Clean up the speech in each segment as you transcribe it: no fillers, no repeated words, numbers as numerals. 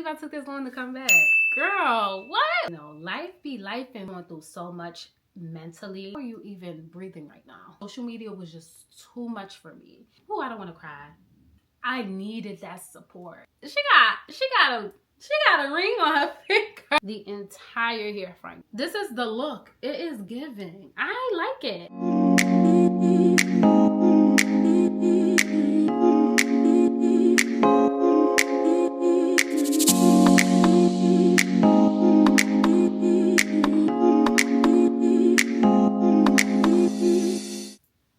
believe I took this long to come back. Girl, what? You know, life be life and going through so much mentally. How are you even breathing right now? Social media was just too much for me. Oh, I don't want to cry. I needed that support. She got a ring on her finger. The entire hair front. This is the look. It is giving. I like it.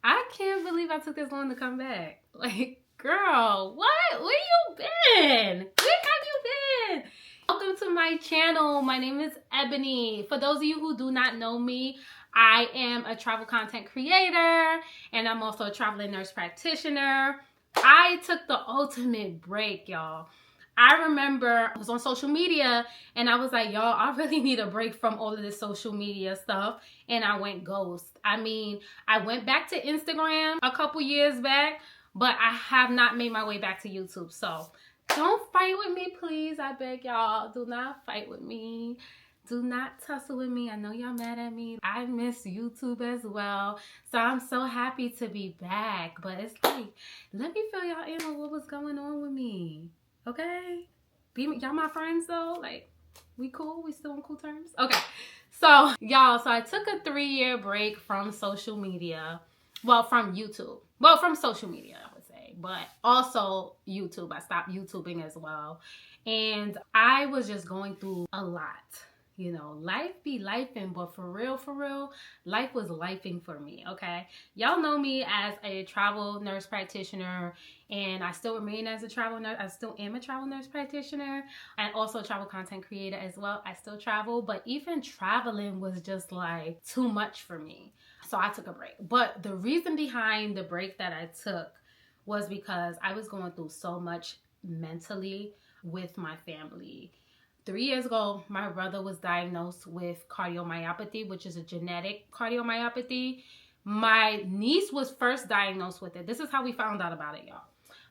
I can't believe I took this long to come back. Like, girl, what? Where you been? Where have you been? Welcome to my channel. My name is Ebony. For those of you who do not know me, I am a travel content creator and I'm also a traveling nurse practitioner. I took the ultimate break, y'all. I remember I was on social media and I was like, y'all, I really need a break from all of this social media stuff. And I went ghost. I mean, I went back to Instagram a couple years back, but I have not made my way back to YouTube. So don't fight with me, please. I beg y'all, do not fight with me. Do not tussle with me. I know y'all mad at me. I miss YouTube as well. So I'm so happy to be back. But it's like, let me fill y'all in on what was going on with me. Okay? Y'all my friends though? Like, we cool? We still on cool terms? Okay. So, y'all, I took a 3-year break from social media. Well, from YouTube. Well, from social media, I would say. But also YouTube. I stopped YouTubing as well. And I was just going through a lot. You know, life be lifing, but for real, life was lifing for me, okay? Y'all know me as a travel nurse practitioner, and I still remain as a travel nurse. I still am a travel nurse practitioner and also a travel content creator as well. I still travel, but even traveling was just like too much for me. So I took a break. But the reason behind the break that I took was because I was going through so much mentally with my family. 3 years ago, my brother was diagnosed with cardiomyopathy, which is a genetic cardiomyopathy. My niece was first diagnosed with it. This is how we found out about it, y'all.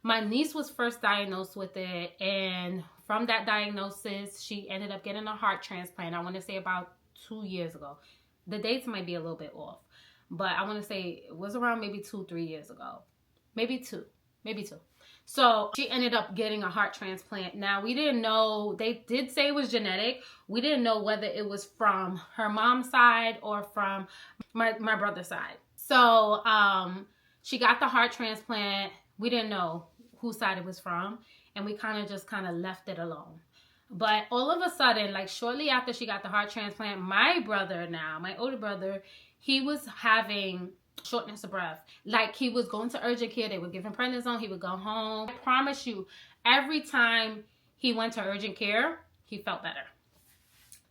My niece was first diagnosed with it, and from that diagnosis, she ended up getting a heart transplant. I want to say about 2 years ago. The dates might be a little bit off, but I want to say it was around maybe 2-3 years ago. Maybe two. So she ended up getting a heart transplant. Now, we didn't know, they did say it was genetic. We didn't know whether it was from her mom's side or from my brother's side. So she got the heart transplant. We didn't know whose side it was from. And we kind of left it alone. But all of a sudden, like shortly after she got the heart transplant, my brother now, my older brother, he was having shortness of breath. Like, he was going to urgent care. They would give him prednisone. He would go home. I promise you, every time he went to urgent care, he felt better.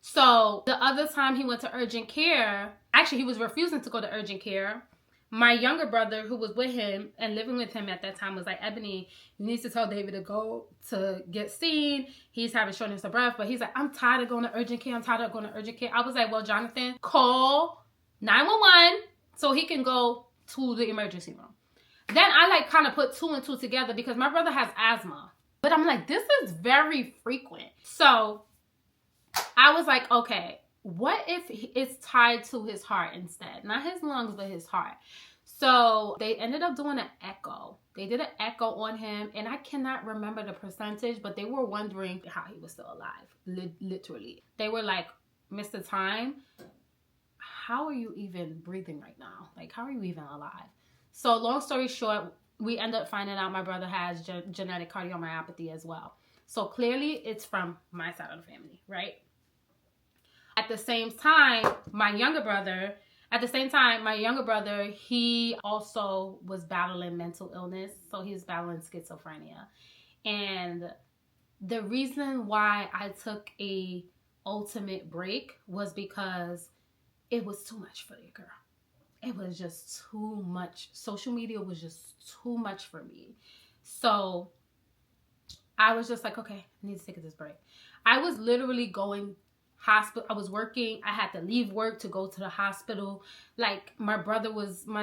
So the other time he went to urgent care, actually he was refusing to go to urgent care. My younger brother, who was with him and living with him at that time, was like, Ebony, you need to tell David to go to get seen. He's having shortness of breath. But he's like, I'm tired of going to urgent care. I was like, well, Jonathan, call 911 so he can go to the emergency room. Then I kind of put 2 and 2 together because my brother has asthma. But I'm like, this is very frequent. So I was like, okay, what if it's tied to his heart instead? Not his lungs, but his heart. So they ended up doing an echo. They did an echo on him, and I cannot remember the percentage, but they were wondering how he was still alive, literally. They were like, Mr. Time, how are you even breathing right now? Like, how are you even alive? So long story short, we end up finding out my brother has genetic cardiomyopathy as well. So clearly it's from my side of the family, right? At the same time, my younger brother, he also was battling mental illness. So he was battling schizophrenia. And the reason why I took a ultimate break was because it was too much for the girl. It was just too much. Social media was just too much for me. So I was just like, okay, I need to take this break. I was literally going hospital. I was working. I had to leave work to go to the hospital. Like my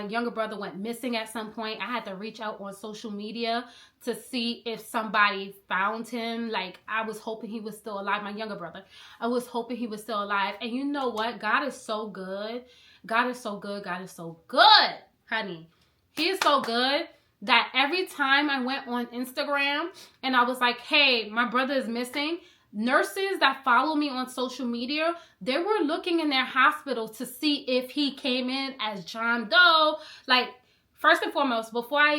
younger brother went missing at some point. I had to reach out on social media to see if somebody found him. Like I was hoping he was still alive. My younger brother. I was hoping he was still alive. And you know what? God is so good. God is so good. God is so good, honey. He is so good that every time I went on Instagram and I was like, hey, my brother is missing, nurses that follow me on social media, they were looking in their hospital to see if he came in as John Doe. Like, first and foremost, before I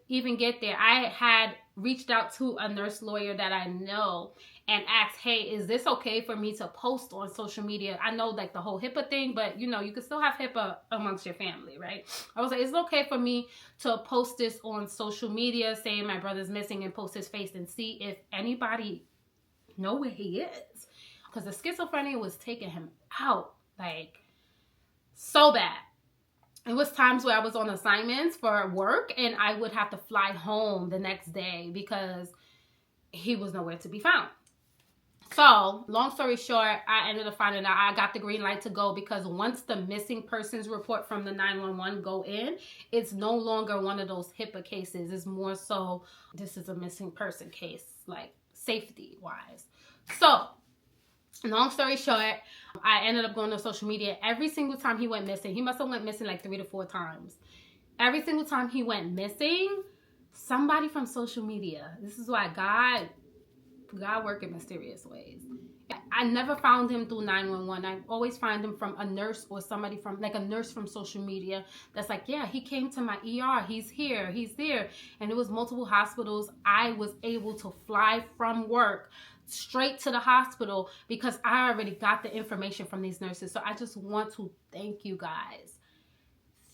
even get there, I had reached out to a nurse lawyer that I know and asked, hey, is this okay for me to post on social media? I know like the whole HIPAA thing, but you know, you can still have HIPAA amongst your family, right? I was like, is it okay for me to post this on social media saying my brother's missing and post his face and see if anybody know where he is? Because the schizophrenia was taking him out, like so bad. It was times where I was on assignments for work and I would have to fly home the next day because he was nowhere to be found. So, long story short, I ended up finding out I got the green light to go because once the missing persons report from the 911 go in, it's no longer one of those HIPAA cases. It's more so, this is a missing person case, like safety-wise. So, long story short, I ended up going to social media. Every single time he went missing, he must have went missing like 3 to 4 times. Every single time he went missing, somebody from social media. This is why God work in mysterious ways. I never found him through 911. I always find him from a nurse or somebody from like a nurse from social media that's like, yeah, he came to my ER. He's here. He's there. And it was multiple hospitals. I was able to fly from work straight to the hospital because I already got the information from these nurses. So I just want to thank you guys.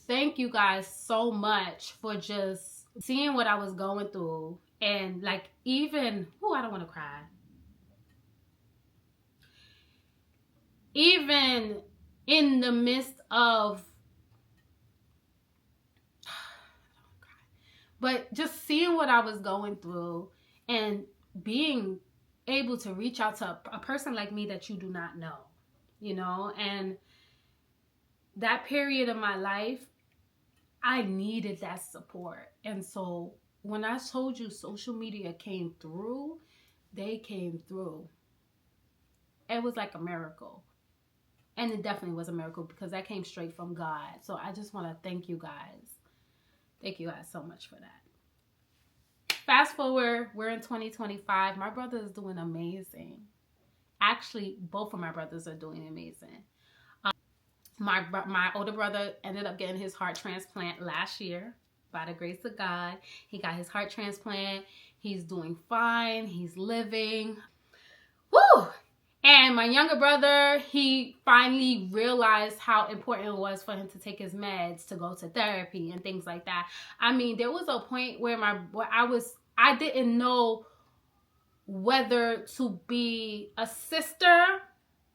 Thank you guys so much for just seeing what I was going through. And like even, I don't want to cry. Even in the midst of, but just seeing what I was going through and being able to reach out to a person like me that you do not know, you know, and that period of my life, I needed that support. And so when I told you social media came through, they came through. It was like a miracle. And it definitely was a miracle because that came straight from God. So I just want to thank you guys. Thank you guys so much for that. Fast forward, we're in 2025. My brother is doing amazing. Actually, both of my brothers are doing amazing. My older brother ended up getting his heart transplant last year. By the grace of God, he got his heart transplant. He's doing fine. He's living. Woo! And my younger brother, he finally realized how important it was for him to take his meds, to go to therapy and things like that. I mean, there was a point where I didn't know whether to be a sister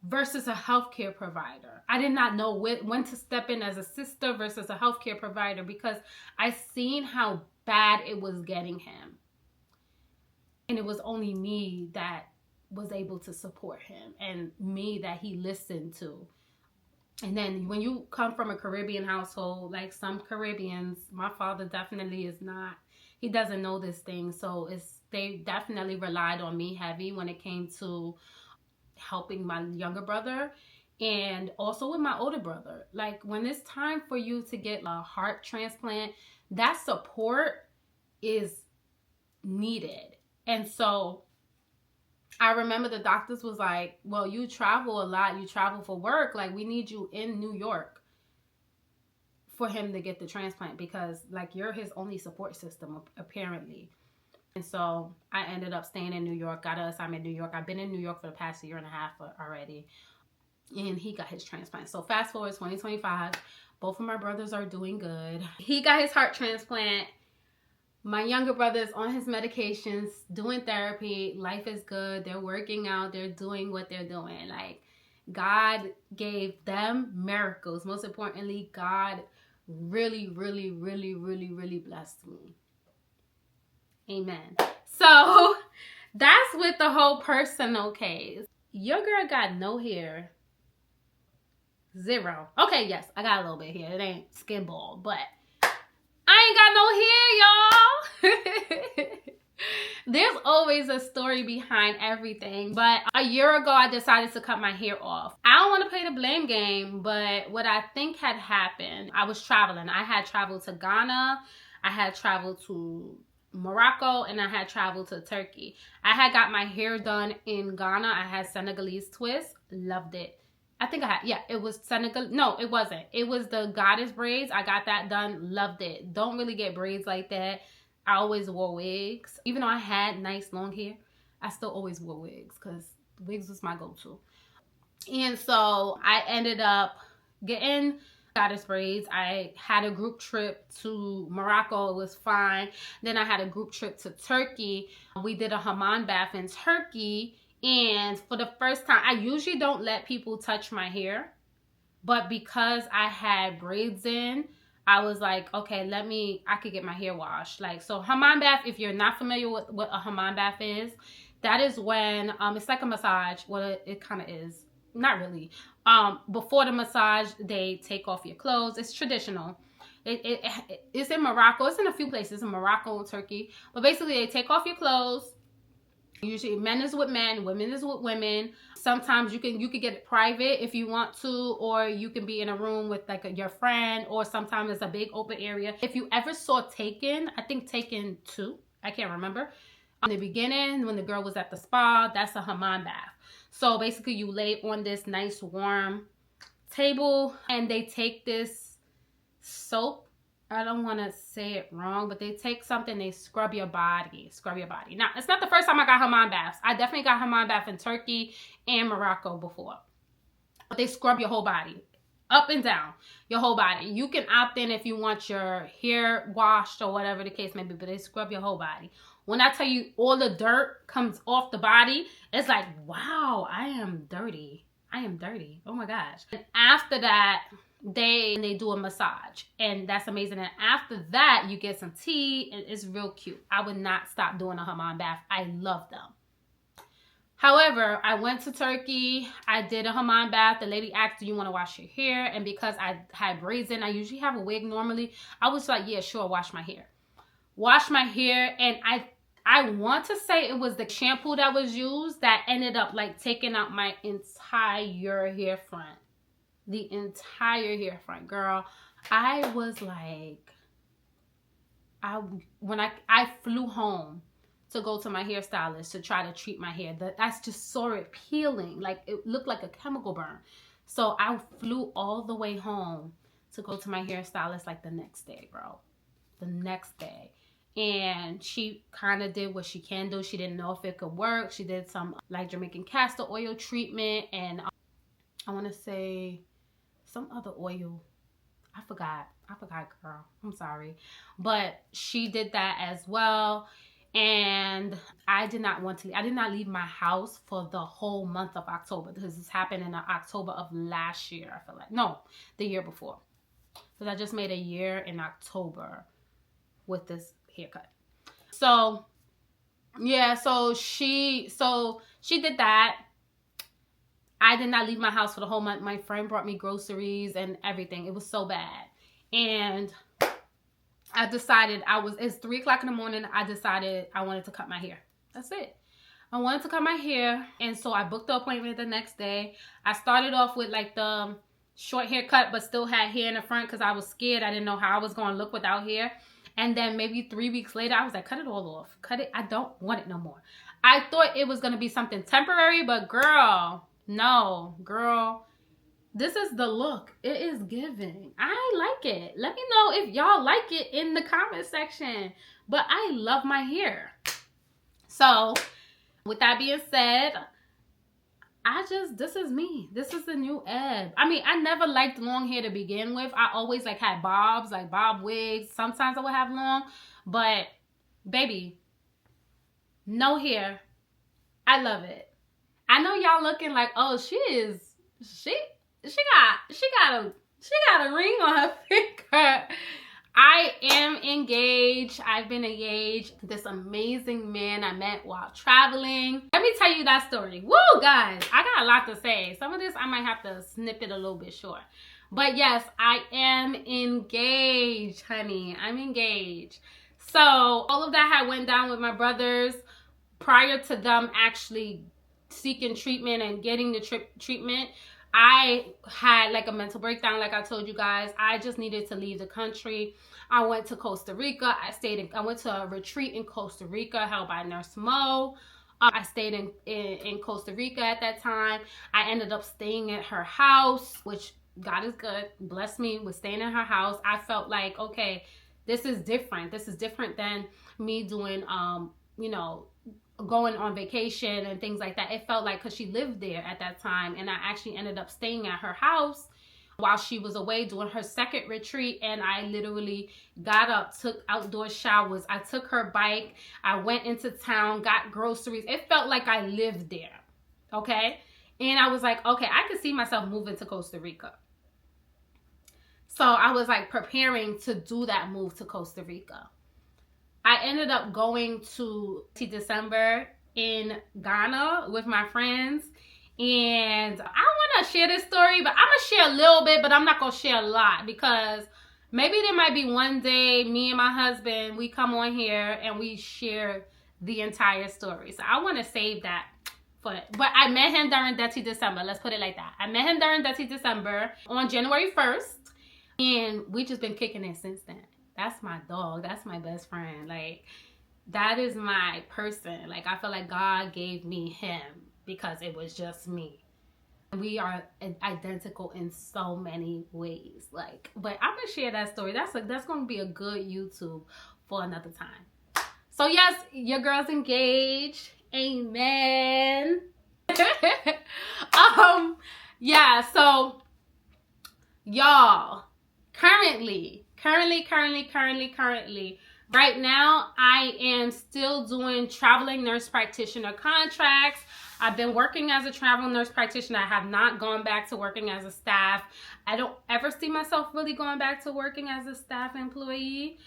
versus a healthcare provider. I did not know when to step in as a sister versus a healthcare provider because I seen how bad it was getting him. And it was only me that was able to support him and me that he listened to. And then when you come from a Caribbean household, like some Caribbeans, my father definitely is not, he doesn't know this thing. So they definitely relied on me heavy when it came to helping my younger brother and also with my older brother. Like when it's time for you to get a heart transplant, that support is needed. And so I remember the doctors was like, well, you travel a lot. You travel for work. Like we need you in New York for him to get the transplant because like you're his only support system apparently. And so I ended up staying in New York, got an assignment in New York. I've been in New York for the past 1.5 years already. And he got his transplant. So fast forward 2025, both of my brothers are doing good. He got his heart transplant. My younger brother's on his medications, doing therapy. Life is good. They're working out. They're doing what they're doing. Like God gave them miracles. Most importantly, God really, really, really, really, really blessed me. Amen. So that's with the whole personal case. Your girl got no hair. Zero. Okay, yes, I got a little bit here. It ain't skin bald, but I ain't got no hair, y'all. There's always a story behind everything. But a year ago, I decided to cut my hair off. I don't want to play the blame game, but what I think had happened, I was traveling. I had traveled to Ghana. I had traveled to Morocco, and I had traveled to Turkey. I had got my hair done in Ghana. I had Senegalese twist. Loved it. I think I had, yeah, it was Senegal. No, it wasn't. It was the goddess braids. I got that done. Loved it. Don't really get braids like that. I always wore wigs. Even though I had nice long hair, I still always wore wigs because wigs was my go-to. And so I ended up getting goddess braids. I had a group trip to Morocco. It was fine. Then I had a group trip to Turkey. We did a hammam bath in Turkey. And for the first time, I usually don't let people touch my hair. But because I had braids in, I was like, okay, I could get my hair washed. Like, so hammam bath, if you're not familiar with what a hammam bath is, that is when, it's like a massage. Well, it kind of is. Not really. Before the massage, they take off your clothes. It's traditional. It's in Morocco. It's in a few places in Morocco and Turkey. But basically, they take off your clothes. Usually men is with men, women is with women. Sometimes you could get it private if you want to, or you can be in a room with like your friend, or sometimes it's a big open area. If you ever saw Taken, I think Taken 2, I can't remember. In the beginning, when the girl was at the spa, that's a hammam bath. So basically you lay on this nice warm table and they take this soap. I don't want to say it wrong, but they take something, they scrub your body. Now, it's not the first time I got hammam baths. I definitely got hammam bath in Turkey and Morocco before. But they scrub your whole body, up and down, your whole body. You can opt in if you want your hair washed or whatever the case may be, but they scrub your whole body. When I tell you all the dirt comes off the body, it's like, wow, I am dirty. Oh my gosh. And after that, they do a massage, and that's amazing. And after that, you get some tea, and it's real cute. I would not stop doing a hammam bath. I love them. However, I went to Turkey. I did a hammam bath. The lady asked, do you want to wash your hair? And because I had braids in, I usually have a wig normally. I was like, yeah, sure, wash my hair. Wash my hair, and I want to say it was the shampoo that was used that ended up like taking out my entire hair front. The entire hair front, girl. I was like, I flew home to go to my hairstylist to try to treat my hair. I just saw it peeling, like it looked like a chemical burn. So I flew all the way home to go to my hairstylist like the next day, bro. The next day. And she kind of did what she can do. She didn't know if it could work. She did some like Jamaican castor oil treatment, and I want to say some other oil. I forgot, girl. I'm sorry. But she did that as well. And I did not leave my house for the whole month of October, because this happened in October of last year. I feel like, no, the year before. Because I just made a year in October with this haircut. So yeah, so she did that. I did not leave my house for the whole month. My friend brought me groceries and everything. It was so bad. And I decided it's 3 o'clock in the morning. I decided I wanted to cut my hair. That's it. I wanted to cut my hair. And so I booked the appointment the next day. I started off with like the short haircut, but still had hair in the front because I was scared. I didn't know how I was going to look without hair. And then maybe 3 weeks later, I was like, cut it all off. Cut it. I don't want it no more. I thought it was going to be something temporary, but girl... No, girl, this is the look. It is giving. I like it. Let me know if y'all like it in the comment section. But I love my hair. So, with that being said, this is me. This is the new Eb. I mean, I never liked long hair to begin with. I always like had bobs, like bob wigs. Sometimes I would have long. But, baby, no hair. I love it. I know y'all looking like, oh, she got a ring on her finger. I am engaged. I've been engaged to this amazing man I met while traveling. Let me tell you that story. Woo, guys, I got a lot to say. Some of this I might have to snip it a little bit short. But yes, I am engaged, honey. I'm engaged. So all of that had went down with my brothers prior to them actually seeking treatment and getting the treatment. I had like a mental breakdown, like I told you guys. I just needed to leave the country. I went to Costa Rica. I went to a retreat in Costa Rica held by Nurse Mo. I stayed in Costa Rica at that time. I ended up staying at her house, which God is good, blessed me with staying in her house. I felt like, okay, this is different. This is different than me doing, you know, going on vacation and things like that. It felt like, because she lived there at that time, and I actually ended up staying at her house while she was away doing her second retreat. And I literally got up, took outdoor showers, I took her bike, I went into town, got groceries. It felt like I lived there, okay? And I was like, okay, I could see myself moving to Costa Rica. So I was like preparing to do that move to Costa Rica. I ended up going to December in Ghana with my friends. And I want to share this story, but I'm going to share a little bit, but I'm not going to share a lot, because maybe there might be one day me and my husband, we come on here and we share the entire story. So I want to save that for it. But I met him during Dirty December. Let's put it like that. I met him during Dirty December on January 1st. And we just been kicking it since then. That's my dog. That's my best friend. Like, that is my person. Like, I feel like God gave me him because it was just me. We are identical in so many ways. Like, but I'm gonna share that story. That's gonna be a good YouTube for another time. So yes, your girl's engaged. Amen. Yeah. So y'all, currently, right now, I am still doing traveling nurse practitioner contracts. I've been working as a travel nurse practitioner. I have not gone back to working as a staff. I don't ever see myself really going back to working as a staff employee.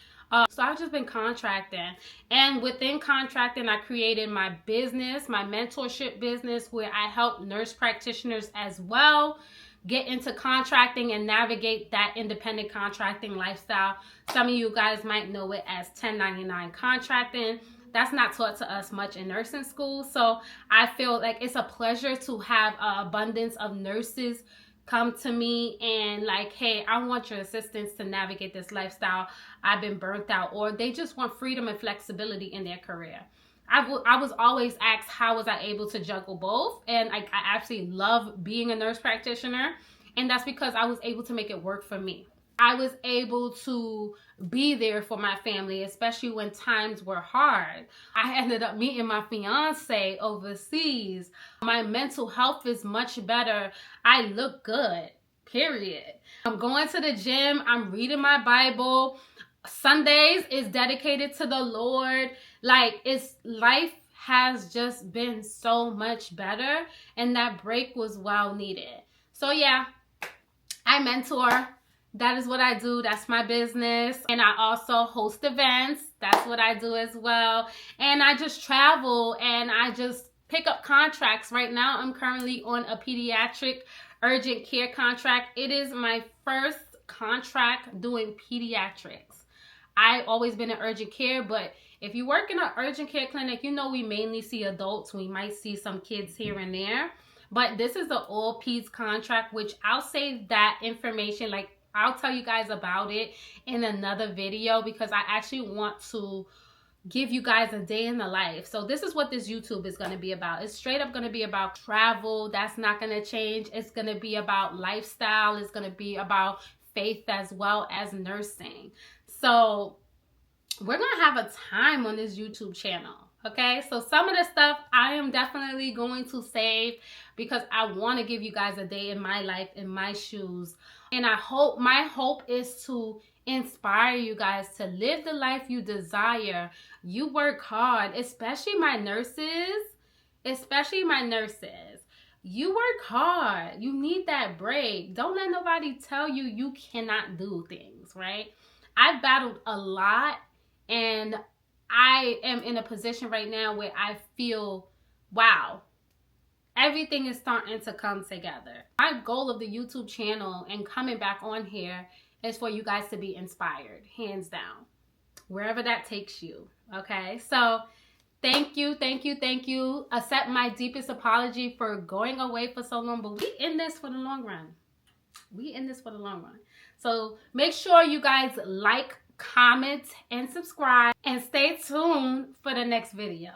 So I've just been contracting. And within contracting, I created my business, my mentorship business, where I help nurse practitioners as well get into contracting and navigate that independent contracting lifestyle. Some of you guys might know it as 1099 contracting. That's not taught to us much in nursing school. So I feel like it's a pleasure to have an abundance of nurses come to me and like, hey, I want your assistance to navigate this lifestyle. I've been burnt out, or they just want freedom and flexibility in their career. I was always asked, how was I able to juggle both? And I absolutely love being a nurse practitioner. And that's because I was able to make it work for me. I was able to be there for my family, especially when times were hard. I ended up meeting my fiance overseas. My mental health is much better. I look good, period. I'm going to the gym. I'm reading my Bible. Sundays is dedicated to the Lord. Like, life has just been so much better, and that break was well needed. So yeah, I mentor. That is what I do. That's my business. And I also host events. That's what I do as well. And I just travel and I just pick up contracts. Right now, I'm currently on a pediatric urgent care contract. It is my first contract doing pediatrics. I've always been in urgent care, but if you work in an urgent care clinic, you know we mainly see adults. We might see some kids here and there. But this is the all peds contract, which I'll save that information. Like, I'll tell you guys about it in another video, because I actually want to give you guys a day in the life. So this is what this YouTube is going to be about. It's straight up going to be about travel. That's not going to change. It's going to be about lifestyle. It's going to be about faith as well as nursing. So we're going to have a time on this YouTube channel. Okay, so some of the stuff I am definitely going to save, because I want to give you guys a day in my life, in my shoes. And my hope is to inspire you guys to live the life you desire. You work hard, especially my nurses. You work hard. You need that break. Don't let nobody tell you you cannot do things, right? I've battled a lot, and I am in a position right now where I feel, wow, everything is starting to come together. My goal of the YouTube channel and coming back on here is for you guys to be inspired, hands down, wherever that takes you. Okay, so thank you, thank you, thank you. Accept my deepest apology for going away for so long, but we in this for the long run. We in this for the long run. So make sure you guys like, comment, and subscribe, and stay tuned for the next video.